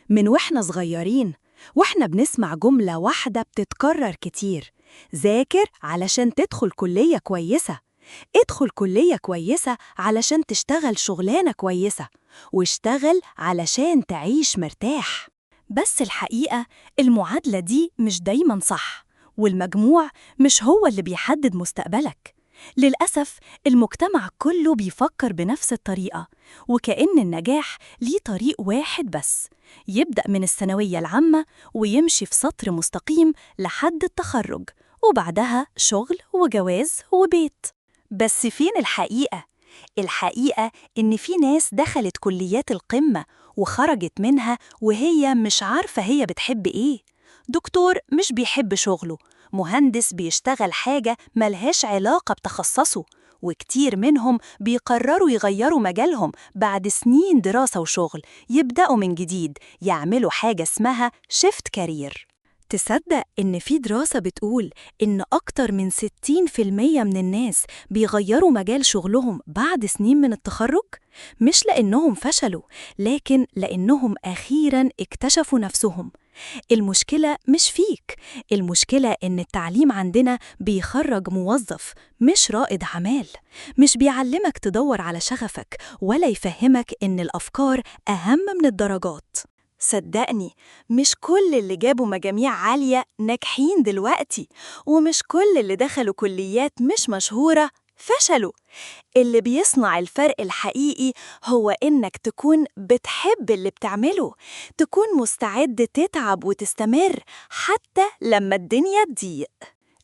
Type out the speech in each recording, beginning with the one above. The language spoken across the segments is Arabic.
من وإحنا صغيرين وإحنا بنسمع جملة واحدة بتتكرر كتير: ذاكر علشان تدخل كلية كويسة، ادخل كلية كويسة علشان تشتغل شغلانة كويسة، واشتغل علشان تعيش مرتاح. بس الحقيقة المعادلة دي مش دايماً صح، والمجموع مش هو اللي بيحدد مستقبلك. للأسف المجتمع كله بيفكر بنفس الطريقة، وكأن النجاح ليه طريق واحد بس: يبدأ من الثانوية العامة ويمشي في سطر مستقيم لحد التخرج، وبعدها شغل وجواز وبيت. بس فين الحقيقة؟ الحقيقة إن في ناس دخلت كليات القمة وخرجت منها وهي مش عارفة هي بتحب إيه. دكتور مش بيحب شغله، مهندس بيشتغل حاجة ملهاش علاقة بتخصصه، وكتير منهم بيقرروا يغيروا مجالهم بعد سنين دراسة وشغل، يبدأوا من جديد، يعملوا حاجة اسمها شيفت كارير. تصدق إن في دراسة بتقول إن أكتر من 60% من الناس بيغيروا مجال شغلهم بعد سنين من التخرج؟ مش لأنهم فشلوا، لكن لأنهم أخيراً اكتشفوا نفسهم. المشكلة مش فيك، المشكلة إن التعليم عندنا بيخرج موظف مش رائد أعمال، مش بيعلمك تدور على شغفك ولا يفهمك إن الأفكار أهم من الدرجات. صدقني، مش كل اللي جابوا مجاميع عالية ناجحين دلوقتي، ومش كل اللي دخلوا كليات مش مشهورة فشلوا. اللي بيصنع الفرق الحقيقي هو إنك تكون بتحب اللي بتعمله، تكون مستعد تتعب وتستمر حتى لما الدنيا تضيق.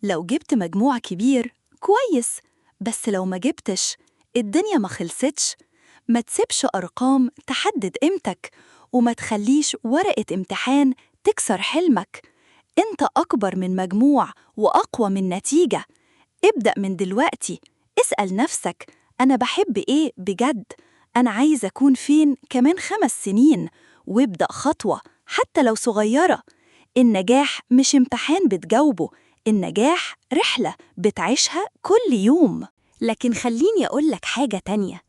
لو جبت مجموع كبير كويس، بس لو ما جبتش الدنيا ما خلصتش. ما تسيبش أرقام تحدد قيمتك، وما تخليش ورقة امتحان تكسر حلمك. انت أكبر من مجموع وأقوى من نتيجة. ابدأ من دلوقتي، اسأل نفسك: أنا بحب إيه بجد؟ أنا عايز أكون فين كمان 5 سنين؟ وابدأ خطوة حتى لو صغيرة. النجاح مش امتحان بتجاوبه، النجاح رحلة بتعيشها كل يوم. لكن خليني أقولك حاجة تانية: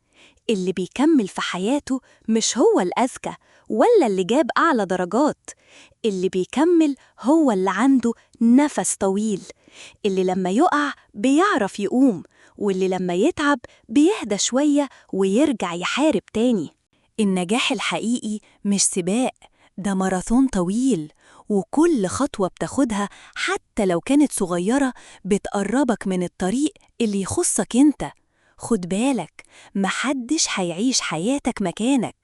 اللي بيكمل في حياته مش هو الأذكى ولا اللي جاب أعلى درجات. اللي بيكمل هو اللي عنده نفس طويل، اللي لما يقع بيعرف يقوم، واللي لما يتعب بيهدى شوية ويرجع يحارب تاني. النجاح الحقيقي مش سباق، ده ماراثون طويل، وكل خطوة بتاخدها حتى لو كانت صغيرة بتقربك من الطريق اللي يخصك انت. خد بالك، محدش هيعيش حياتك مكانك،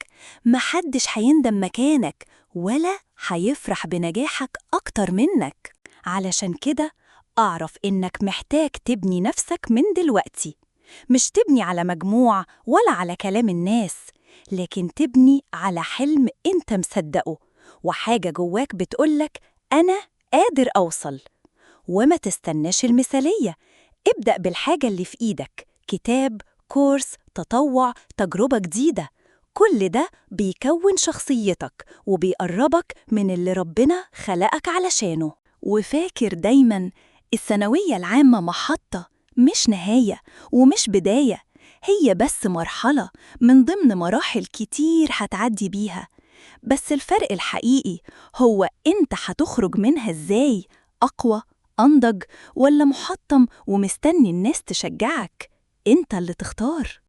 محدش هيندم مكانك، ولا هيفرح بنجاحك أكتر منك. علشان كده أعرف إنك محتاج تبني نفسك من دلوقتي، مش تبني على مجموع ولا على كلام الناس، لكن تبني على حلم أنت مصدقه، وحاجة جواك بتقولك أنا قادر أوصل. وما تستناش المثالية، ابدأ بالحاجة اللي في إيدك: كتاب، كورس، تطوع، تجربة جديدة. كل ده بيكون شخصيتك وبيقربك من اللي ربنا خلقك علشانه. وفاكر دايماً، الثانوية العامة محطة مش نهاية ومش بداية، هي بس مرحلة من ضمن مراحل كتير هتعدي بيها. بس الفرق الحقيقي هو أنت هتخرج منها إزاي، أقوى، أنضج، ولا محطم ومستني الناس تشجعك؟ أنت اللي تختار.